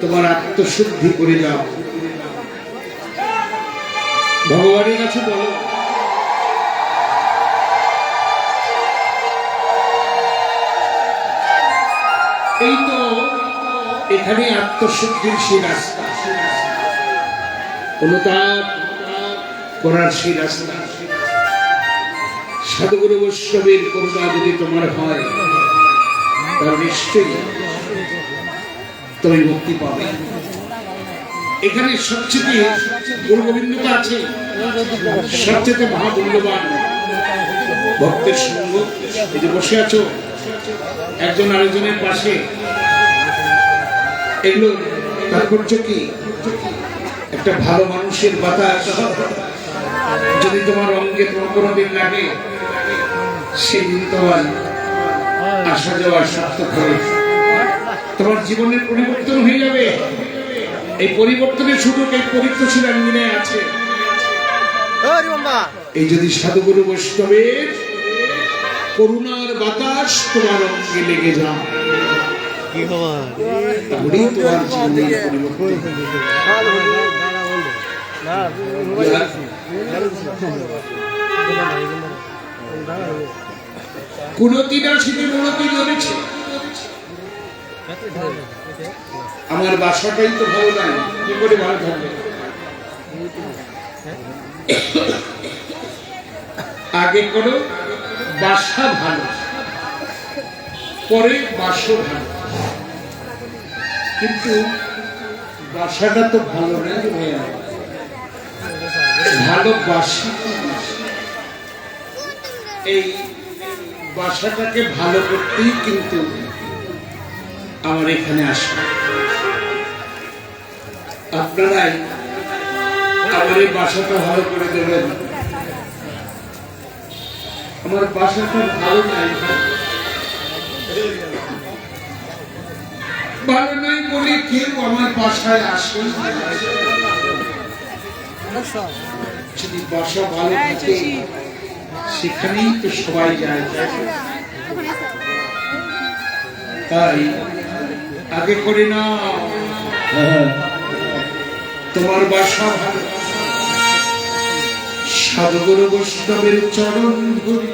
তোমার আত্মশুদ্ধি করে যাও, ভগবানের কাছে বলো এই তো এখানে আত্মশুদ্ধির সেই রাস্তা, অনুতাপ করার সেই রাস্তা। সাধুগুরু বৈষ্ণবের করুণা যদি তোমার হয় তাহলে নিশ্চয়ই তুমি মুক্তি পাবে। এখানে সবচেয়ে গুরু গোবিন্দটা আছে, সবচেয়ে মহামূল্যবান ভক্তের সঙ্গ। এই যে বসে আছো একজন আরেকজনের পাশে, এগুলো তাৎপর্য কি? একটা ভালো মানুষের বাতাস যদি তোমার অঙ্গে তোমার কোনোদিন লাগে, সেদিন তোমার আসা যাওয়া সার্থক হবে, তোমার জীবনের পরিবর্তন হয়ে যাবে। এই পরিবর্তনের সুযোগ এই পবিত্র শিলাঙ্গিনে আছে। এই যদি সাধুগুরু বৈষ্ণবের করুণার বাতাস তোমার অঙ্গে লেগে যায়, তাহলেই তোমার জীবনের পরিবর্তন। কুলতি না সেটি মূলতি ধরেছে। আমার বাসাটাই তো ভালো নাই, কি করে ভালো থাকবে? আগে করো বাসা ভালো, পরে বাসো ভালো, কিন্তু বাসাটা তো ভালো না, ভালোবাসি। এই বাসাটাকে ভালো করতেই কিন্তু আমার এখানে আসা। আপনারাই আমার এই বাসাটা ভালো করে দেবেন। আমার বাসাটা ভালো নাই, ভালো নাই বলে কেউ আমার বাসায় আসে। যদি বাসা ভালো থাকে সেখানেই তো সবাই যায়। তাই আগে করে না তোমার বাসা ভালো, সাধুগুরু বৈষ্ণবের চরণ ধরি।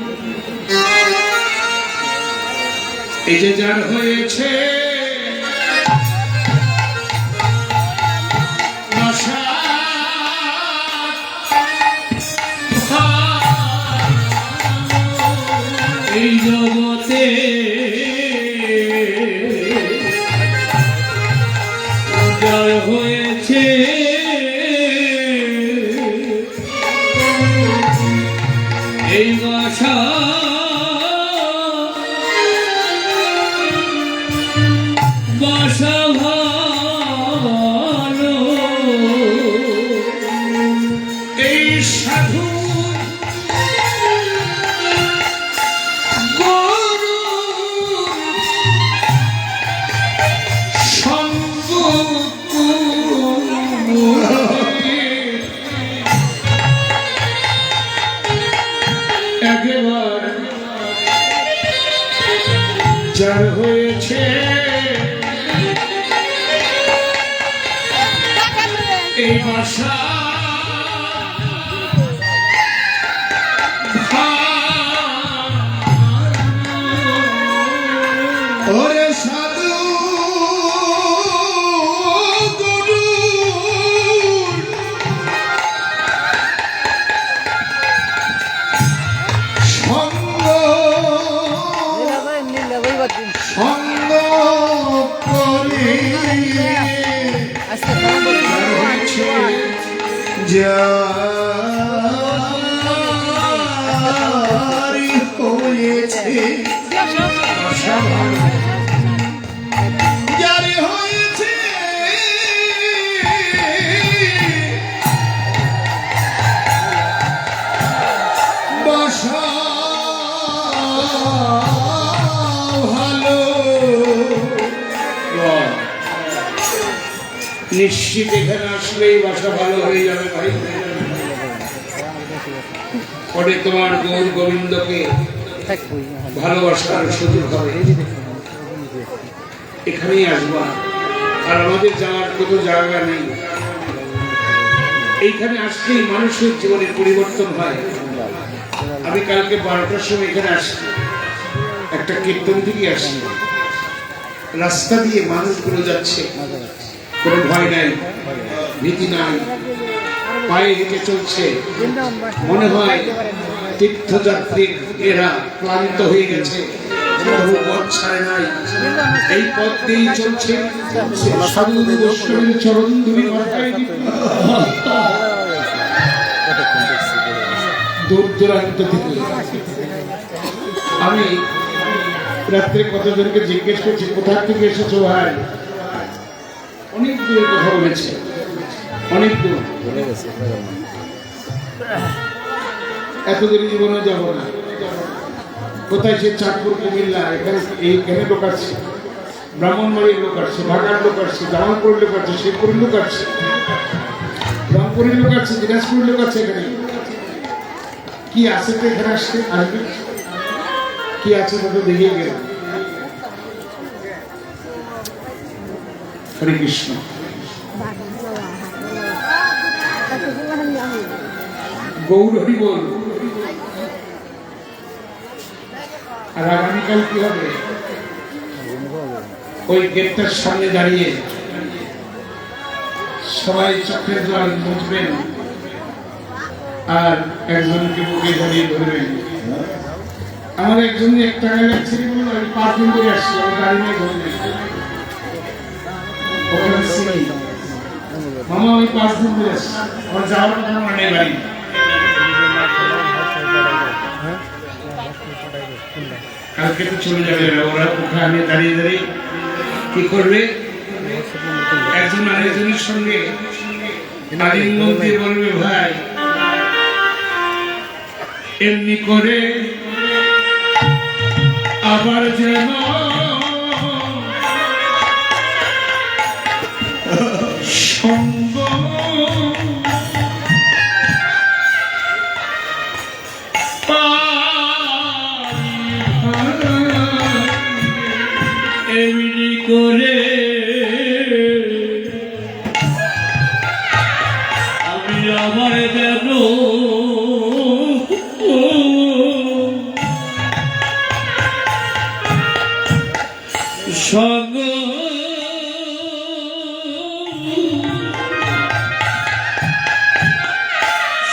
এই যে যার হয়েছে এই জগতে যার হয়েছে এই বাসা, বাসা ভালো। এই সাধু যার হয়েছে এই ভাষা ওরে সাধু গুরু সঙ্গ সঙ্গ করে যারি হয়েছে যারি হয়েছে বাসা ভালো, নিশ্চিত এখানে আসলেই বাসা ভালো হয়ে যাবে ভাই। পরে তোমার গৌর গোবিন্দকে ভালোবাসার সুযোগ হবে, এখানেই আসবা। আর আমাদের যাওয়ার কোনো জায়গা নেই। এইখানে আসলেই মানুষের জীবনের পরিবর্তন হয়। আমি কালকে 12টার সময় এখানে আসি, একটা কীর্তন থেকে আসি, রাস্তা দিয়ে মানুষগুলো যাচ্ছে, কোনো ভয় নাই, ভীতি নাই, পায়ে হেঁটে চলছে। মনে হয় তীর্থযাত্রী এরা ক্লান্ত হয়ে গেছে, তবু পথ ছাড়ে নাই, এই পথ দিয়েই চলছে। সাধু গোস্বামীর চরণ ধুলি মাথায় দূর দূরান্ত থেকে। আমি রাত্রে কতজনকে জিজ্ঞেস করছি কোথা থেকে এসেছো ভাই, অনেক দূর কথা বলেছে, অনেক দূর। এত দূর জীবনে যাবো না। কোথায় সে চাঁদপুর কুমিল্লা, এখানে লোক আসছে, ব্রাহ্মণবাড়ির লোক আসছে, ঢাকার লোক আসছে, জামালপুরের লোক আসছে, শেরপুরের লোক আসছে, রংপুরের লোক আসছে, দিনাজপুরের লোক আছে। এখানে কি আছে তো এখানে আসছে, আসবে কি আছে তত দেখিয়ে গেল। হরে কৃষ্ণ। গৌর হরি বল। আর আগামীকাল কি হবে, ওই গেটটার সামনে দাঁড়িয়ে সবাই চোখের জল মুছবেন আর একজনকে বুকে জড়িয়ে ধরবেন। আমার একজন একটা লাগছে বলল আমি 5 দিন ধরে আসছি, আমার গাড়ি নিয়ে ধরবেন। মামা আমি 5 দিন ধরে আসছি, আমার যাওয়ার কথা মনে নেই বাড়ি। কালকে তো চলে যাবে ওরা, ওখানে দাঁড়িয়ে দাঁড়িয়ে কি করবে, একজন আরেকজনের সঙ্গে আলিঙ্গন দিয়ে বলবে ভাই এমনি করে আবার যেন সঙ্গ এমনি করে আমি আমার যেন সঙ্গ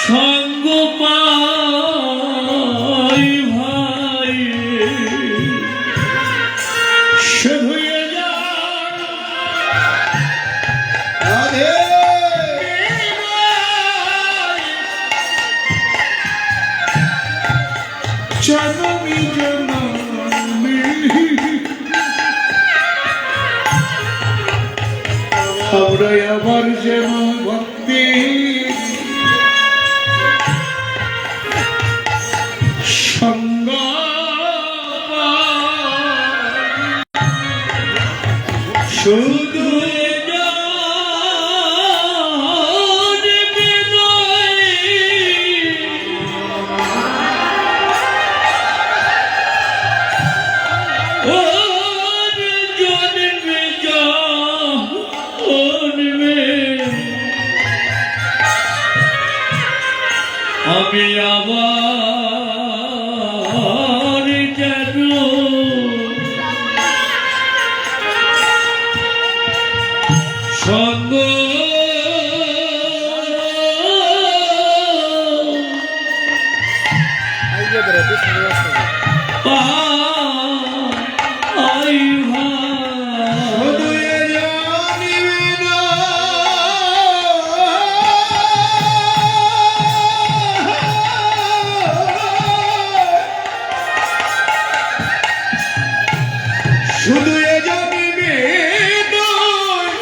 সঙ্গ পাই ভাই সে হয়ে যায় জনমি জনমি আমরা আবার যেন ভক্তি সঙ্গ শুধু আমি আবার যেন সঙ্গ পাই শুধু এ জন্মে নয়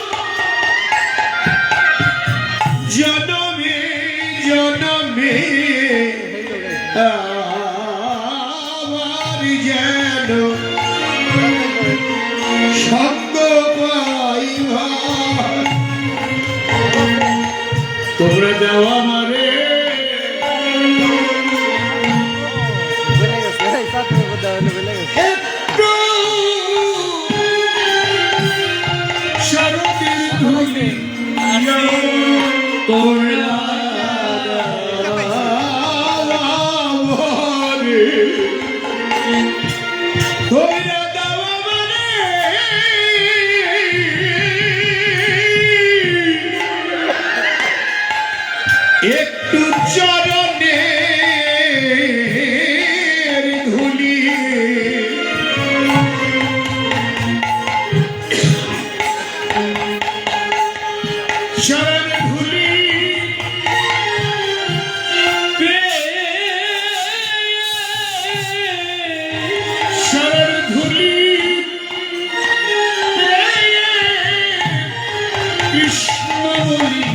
ধুলি করলা একটু চরণে ধুলি চরণ ধুলি চরণ ধুলি কৃষ্ণ বলি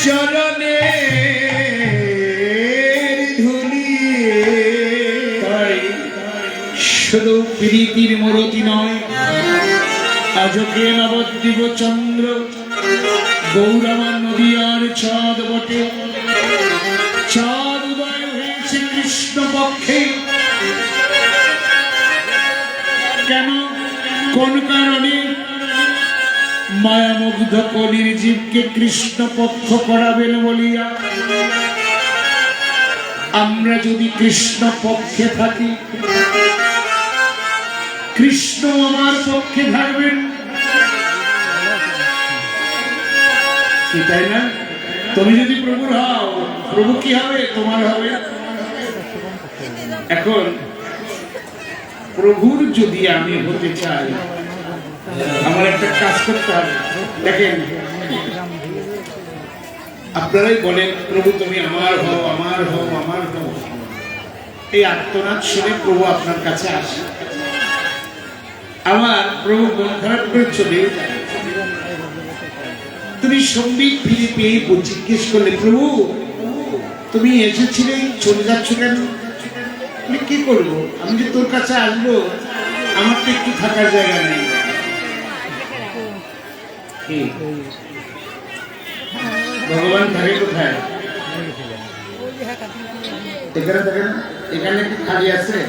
চরণে ধুলি শুধু প্রীতির মূরতি নয় আজকে নবদ্বীপ চন্দ্র গৌরামা নদীয়ার চাঁদ বটে চাঁদ উদয় হয়েছে কৃষ্ণ পক্ষে কেন কোন কারণে মায়ামুগ্ধ কলির জীবকে কৃষ্ণ পক্ষ করাবেন বলিয়া আমরা যদি কৃষ্ণ পক্ষে থাকি কৃষ্ণ আমার পক্ষে থাকবেন কি তাই না তুমি যদি প্রভুর হও প্রভু কি হবে তোমার হবে এখন প্রভুর যদি আমি হতে চাই আমার একটা কাজ করতে হবে দেখেন আপনারাই বলেন প্রভু তুমি আমার হও আমার হও আমার হও এই আর্তনাদ শুনে প্রভু আপনার কাছে আসে আমার প্রভু মন খারাপ করে চলে যায় তুমি সম্বিত ফিরে পেয়ে জিজ্ঞেস করলে প্রভু তুমি এসেছিলে চলে যাচ্ছ কেন আমি কি করবো আমি যে তোর কাছে আসবো আমার তো একটু থাকার জায়গা নেই ভগবান থাকে কোথায় এখানে থাকে না এখানে কি খালি আছে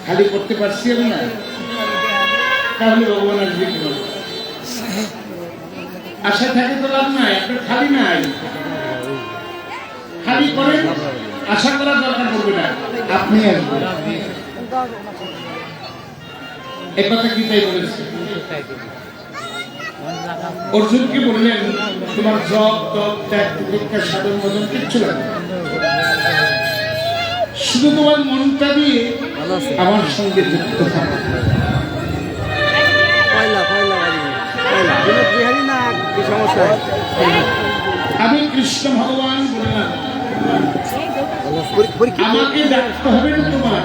খালি করতে পারছি আমি না তাহলে ভগবান আসবে কি বলবো আশা থাকে তো লাভ নাই আপনার খালি নাই খালি করেন আশা করার দরকার পড়বে না আপনি আসবেন এই কথা কি তাই বলেছে অর্জুনকে বললেন তোমার জপ তপ ত্যাগ প্রতিজ্ঞা সাধন মদন কিচ্ছু লাগবে শুধু তোমার মনটা দিয়ে আমার সঙ্গে যুক্ত থাকবে আমি কৃষ্ণ ভগবান বললাম আমাকে ডাকতে হবে না তোমার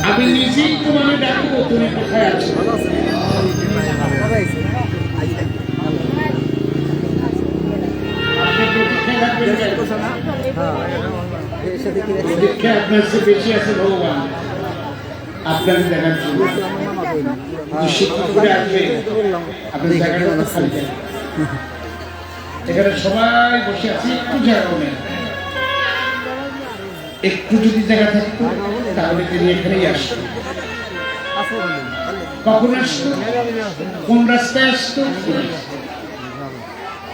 আমি নিজেই তোমাকে ডাকবো তুমি কোথায় আছো আপনার সে বেশি আছে ভগবান আপনাকে দেখার জন্য শিক্ষিত করে আসবে আপনার জায়গাটা খালি এখানে সবাই বসে আছে একটু জায়গা নেই একটু যদি জায়গা থাকতো তাহলে তিনি এখানেই আসতো কখন আসতো কোন রাস্তায় আসতো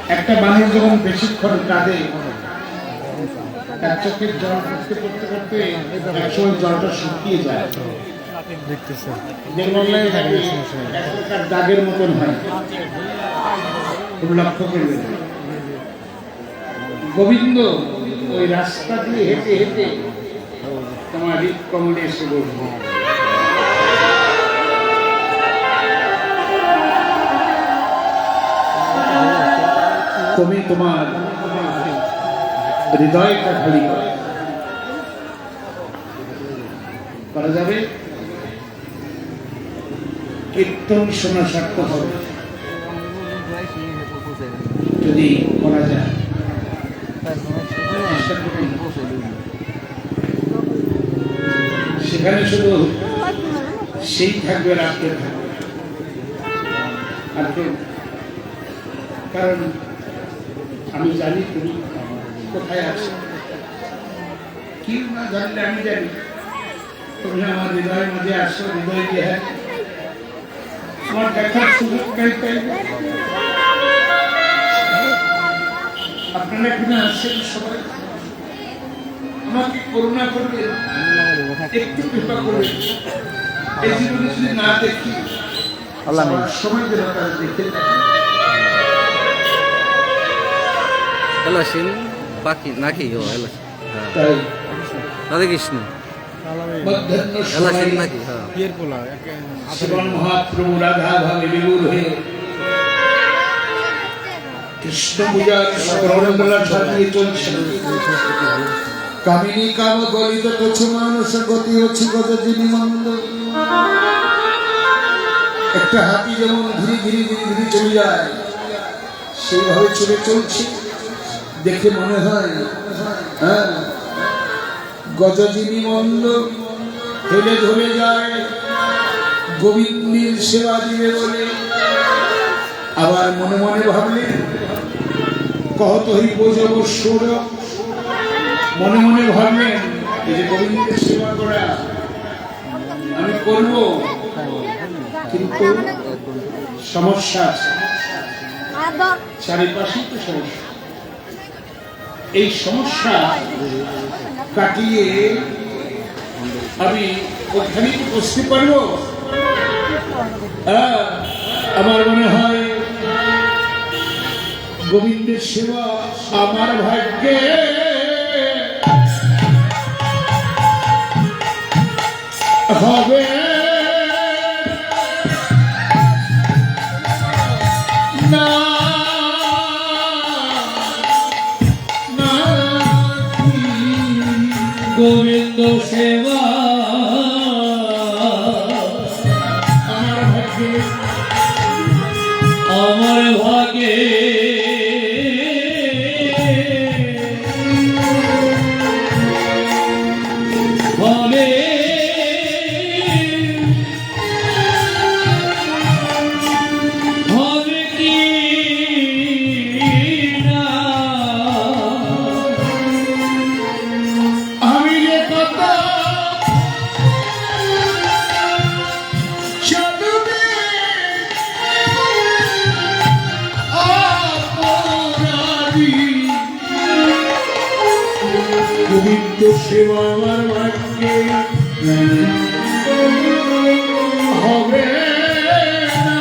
একটা মানুষ যখন বেশিক্ষণ কাঁদে তার চোখের জল পড়তে পড়তে পড়তে একসময় জলটা শুকিয়ে যায় দাগের মতন হয় খুব লক্ষ্য করবেন গোবিন্দ ওই রাস্তা দিয়ে হেঁটে হেঁটে তোমার হৃদ কমলে এসে বসবো তুমি তোমার হৃদয়টা খালি করা যাবে কীর্তন শোনা সার্থক হবে যদি করা যায় সেখানে শুধু সেই থাকবে, রাখতে থাকবে আর কেউ। কারণ আমি জানি তুমি কোথায় আছো, কি না জানলে আমি জানি তুমি আমার হৃদয়ের মধ্যে আসো, হৃদয় দিয়ে আমার দেখার সুযোগ পাইবে। আপনারা এখানে আসছেন সবাই, আমাকে করুণা করবে, একটু কৃপা করবে। এই জীবনে যদি না দেখি সময় যেন তারা দেখে পাখি নাকি তাই রাধে কৃষ্ণ নাকি শ্রীমন মহাপ্রভু রাধা ভাবে বিভোর হয়ে কৃষ্ণ পূজার স্মরণমেলা ছাড়িয়ে চলছে। কামিনী কাম গলিত কছ মানুষ গতি হচ্ছে কত যিনি মন্দ। একটা হাতি যেমন ধীরে ধীরে ধীরে ধীরে চলে যায়, সেইভাবে চলে চলছে। দেখে মনে হয় হ্যাঁ গজ যিনি মন্দ হেলে ধরে যায়, গোবিন্দের সেবা দিবে বলে। আবার মনে মনে ভাবলেন কহত হইব যাব সুর, মনে মনে ভাবলেন এই যে গোবিন্দের সেবা করা আমি করব, কিন্তু সমস্যা আছে, চারিপাশেই তো সমস্যা। এই সমস্যা কাটিয়ে আমি ওখানে বসতে পারবো? আমার মনে হয় গোবিন্দের সেবা আমার ভাগ্যে হবে না। গোবিন্দ সেবা আমার ভাগ্যে, আমার ভাগ্যে হবে হবে কি না। আমি যে কত চলবে অপরাধী, গোবিন্দ সেবা আমার ভাগ্যে হবে না।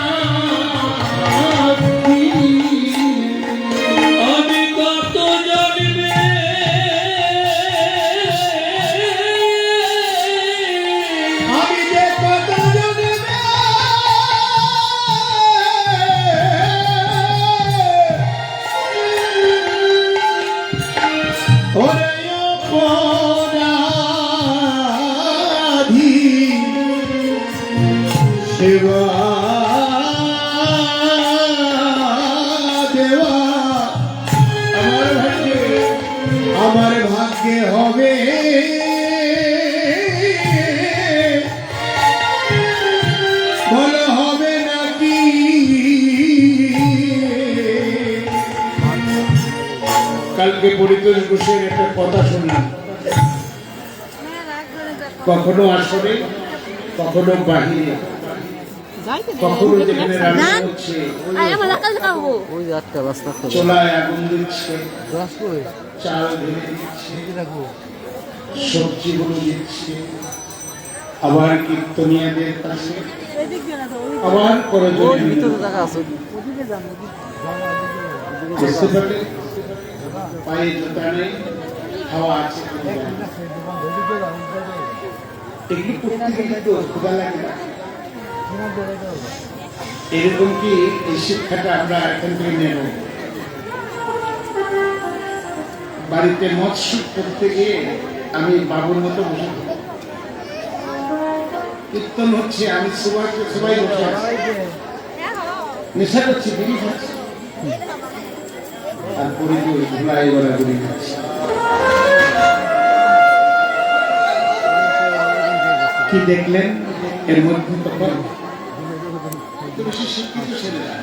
আমি কত জন্মে আমি যে কত জন্মে ওরে অপরাধী সেবা দেওয়া আমার ভাগ্যে হবে ভালো হবে নাকি। কালকে পরিতোষ ঘোষের একটা কথা শুনলাম, কখনো আসরে কখনো বাহিরে, কখনো যেখানে রান্না হচ্ছে চোলায় আগুন দিচ্ছে, চাল ঢেলে দিচ্ছে, সবজিগুলো দিচ্ছে, আবার কীর্তনিয়াদের কাছে, আবার করে পায়ে জুতা নেই, খাওয়া আছে, এরকম কি এই শিক্ষাটা আমরা এখান থেকে নেব? বাড়িতে মৎস্য করতে গিয়ে আমি বাবুর মতো বসে, কীর্তন হচ্ছে, আমি সবাই বসে আছি, নেশা করছি, বিড়ি খাচ্ছি, আর পরিচয় ধুলাই গড়াগড়ি খাচ্ছে। কি দেখলেন এর মধ্যে? তখন বেশি শিক্ষিত ছেলেরা,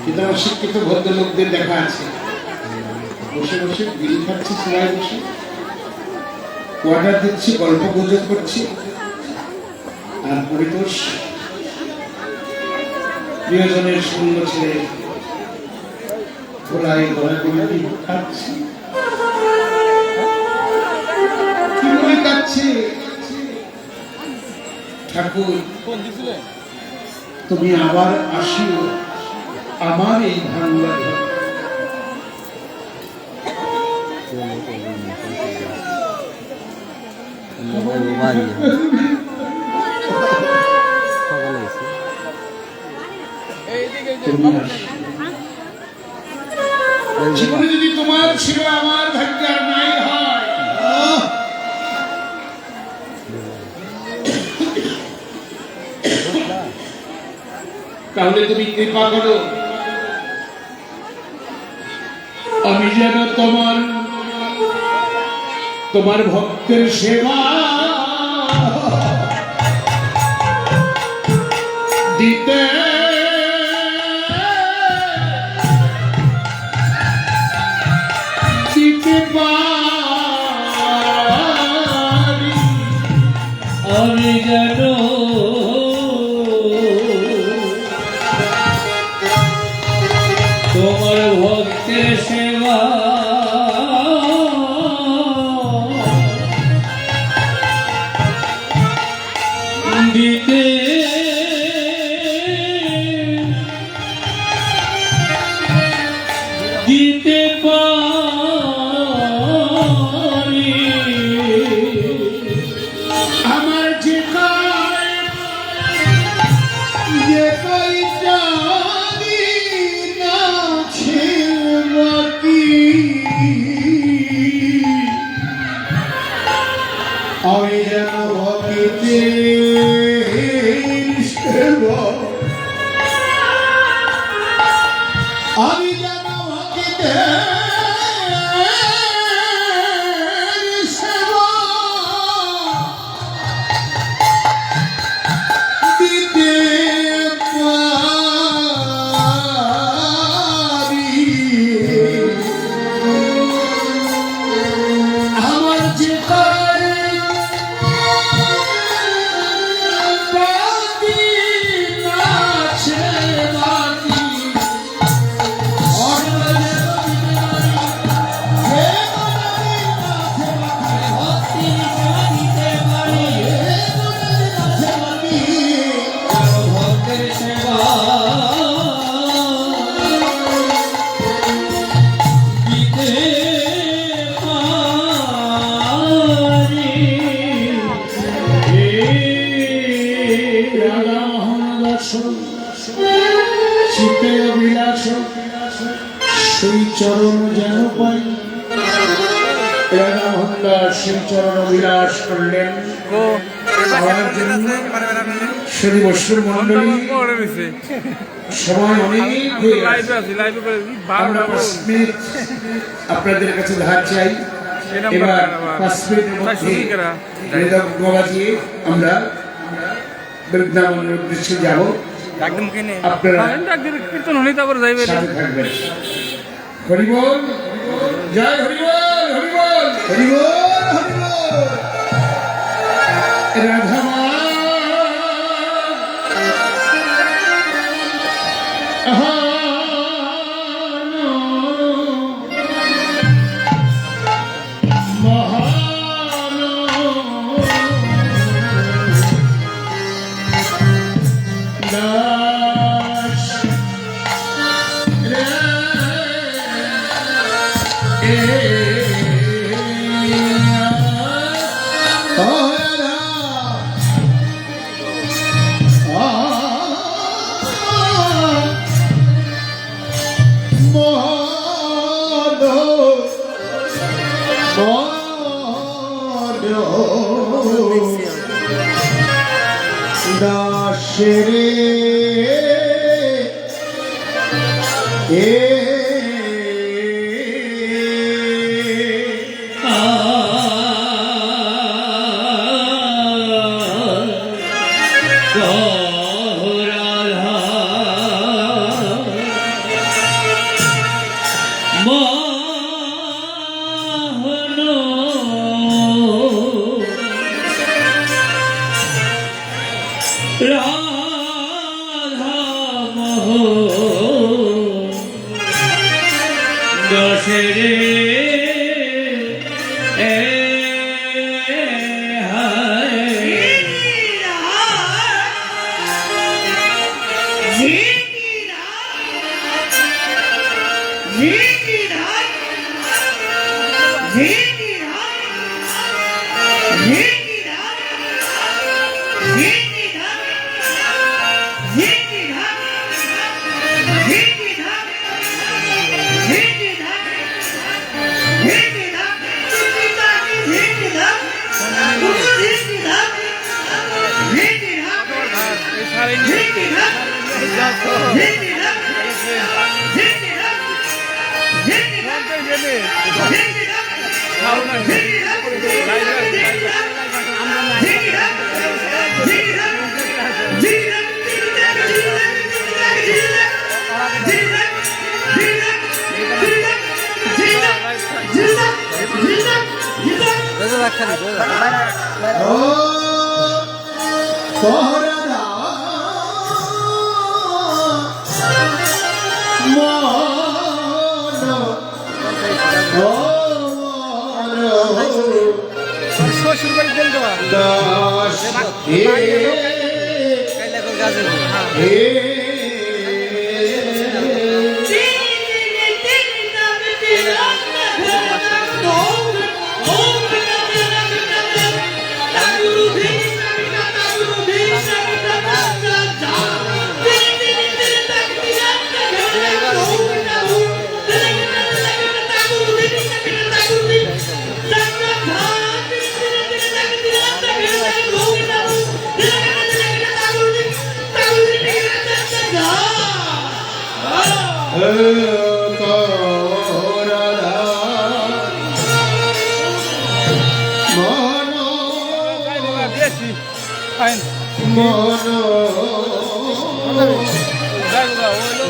কিন্তু আমার শিক্ষিত ভদ্রলোকদের দেখা আছে বসে বসে বিড়ি খাচ্ছে, সবাই বসে কোয়ার্টার দিচ্ছি, গল্প গুজব করছি, আর পরিতোষ প্রিয়জনের শূন্য ছেড়ে ধোলাই গড়াগড়ি খাচ্ছে। কি বলে কাচ্ছে? ঠাকুর তুমি আবার আসিও আমার এই ভাঙ্গা ঘরে। জীবনে যদি তোমার ছিল আমার ভাগ্য আর নাই হয়, তাহলে তুমি কৃপা করো আমি যেন তোমার ভক্তের সেবা দিতে পারি। আমি যেন তোমার ভক্তের সেবা দিতে পারি। আমার যে কয়টা দিন আছে বাকি, আমি যেন ভক্তের সেবা, আমি যেন ভক্তের সেবা দিতে পারি। আমার যে শীতের বিলাস সেই চরণ যেন পাই। রাজা মোহনদাস সেই চরণ বিলাস করলেন আমার জন্য। শ্রী বৈষ্ণব মন্ডলী সময় অনেক হয়ে গেছে, আমরা 5 মিনিট আপনাদের কাছে ধার চাই। এবার 5 মিনিটের মধ্যে বাজিয়ে আমরা বৃন্দাবনের উদ্দেশ্যে যাব। আপনারা সাথে থাকবেন। হরিবল, জয় হরিবল, হরিবল, হরিবল, হরিবল। রাধা দাসরে দশেরে ও তোহরা মন ও শ্বশুর বাড়ি দেন দেওয়া দাস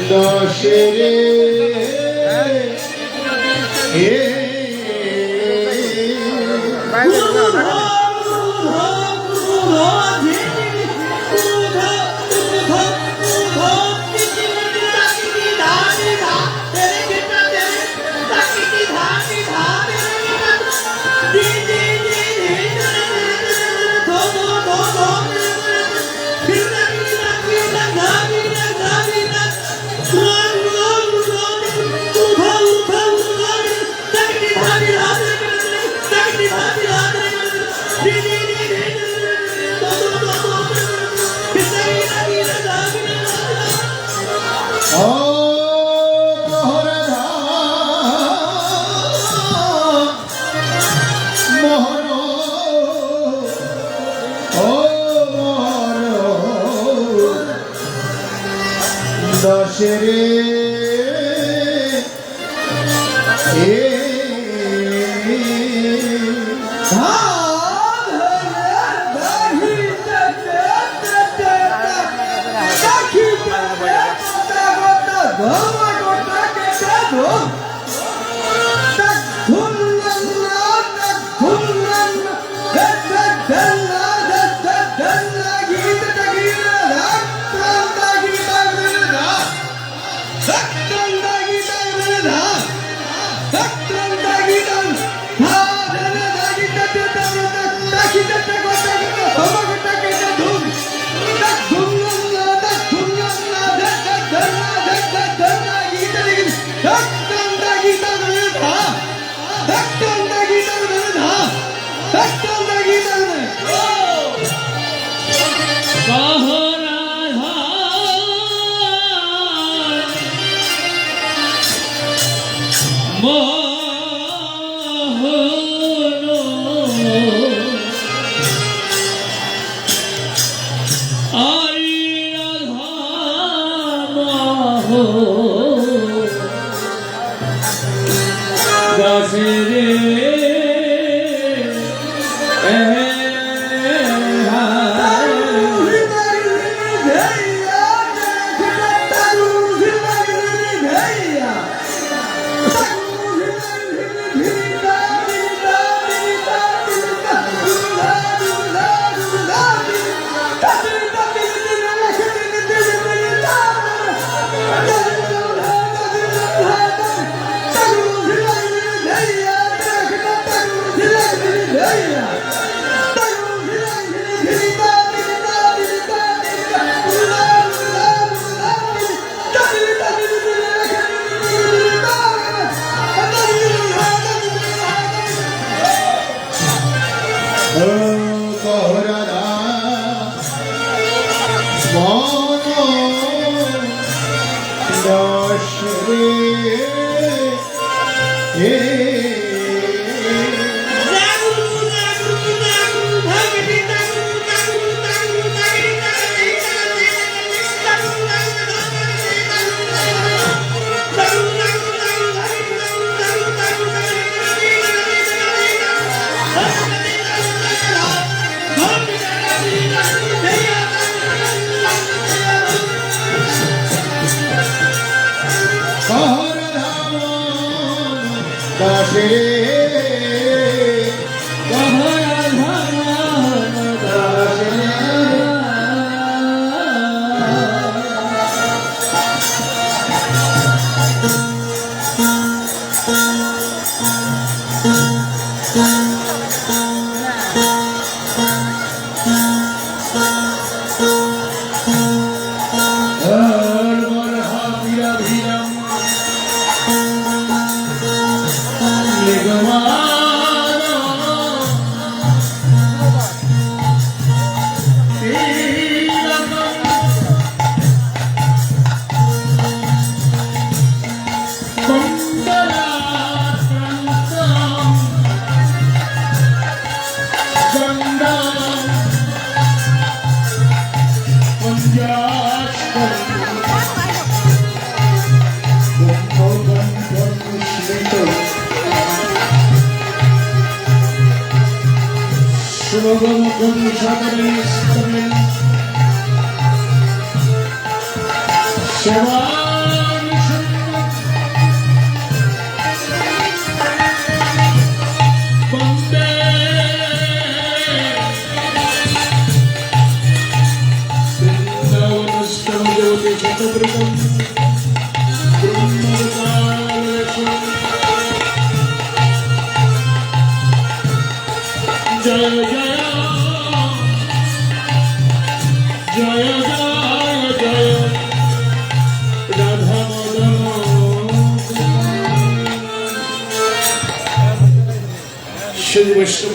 দশেরে দশেরে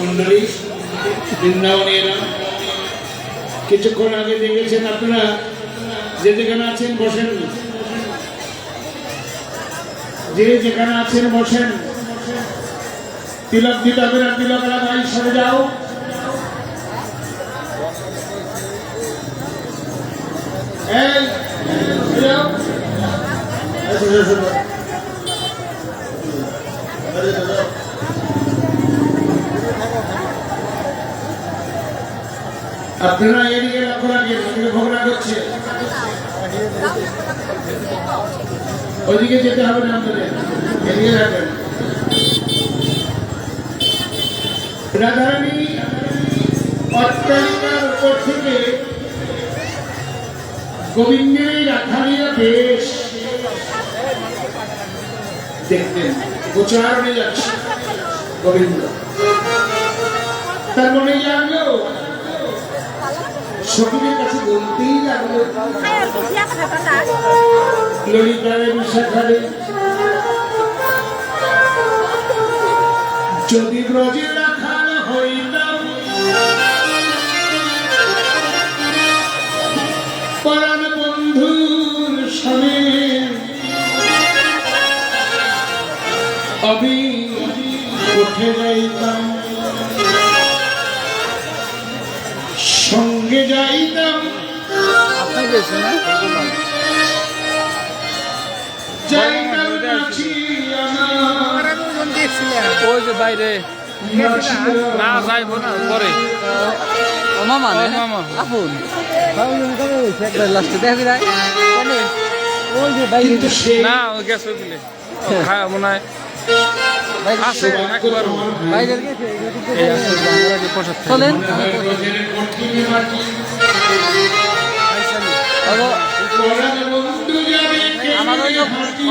মন্ডলী বৃন্দাবনেরা কিছুক্ষণ আগে দেখেছেন আপনারা যে যেখানে আছেন বসেন, যে যেখানে আছেন বসেন। তিলক দিতে হবে না, তিলকরা ভাই সরে যাও। আপনারা এদিকে লক্ষ্য রাখেন, ওদিকে ভোগ রাখছে, ওইদিকে যেতে হবে না, আপনাদের এদিকে রাখবেন। রাধারানী অট্টালিকার উপর থেকে গোবিন্দের রাধারীরা বেশ দেখতেন, গোচারণে যাচ্ছে গোবিন্দ। তার মনে জানলো, সখীদের কাছে বলতেই লাগলো, ললিতারে বিশাখারে যদি ব্রজে রাখাল হইতাম, পরাণ বন্ধুর সনে আমি উঠে যাইতাম, সঙ্গে যাইতাম, যাইতাম নাচিয়া ওই যে বাইরে না যাইব না পরে মামা আপন লাস্টে দেখবি ওই যে বাইরে না ওই গেছে বলে খায় মনে হয় আছে একবার বাইরে চলেন আমার ওই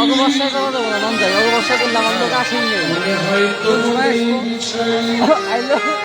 অগবর্ষা করা দেবো না, মন যায় অগবর্ষা করলে আমার লোক আসেন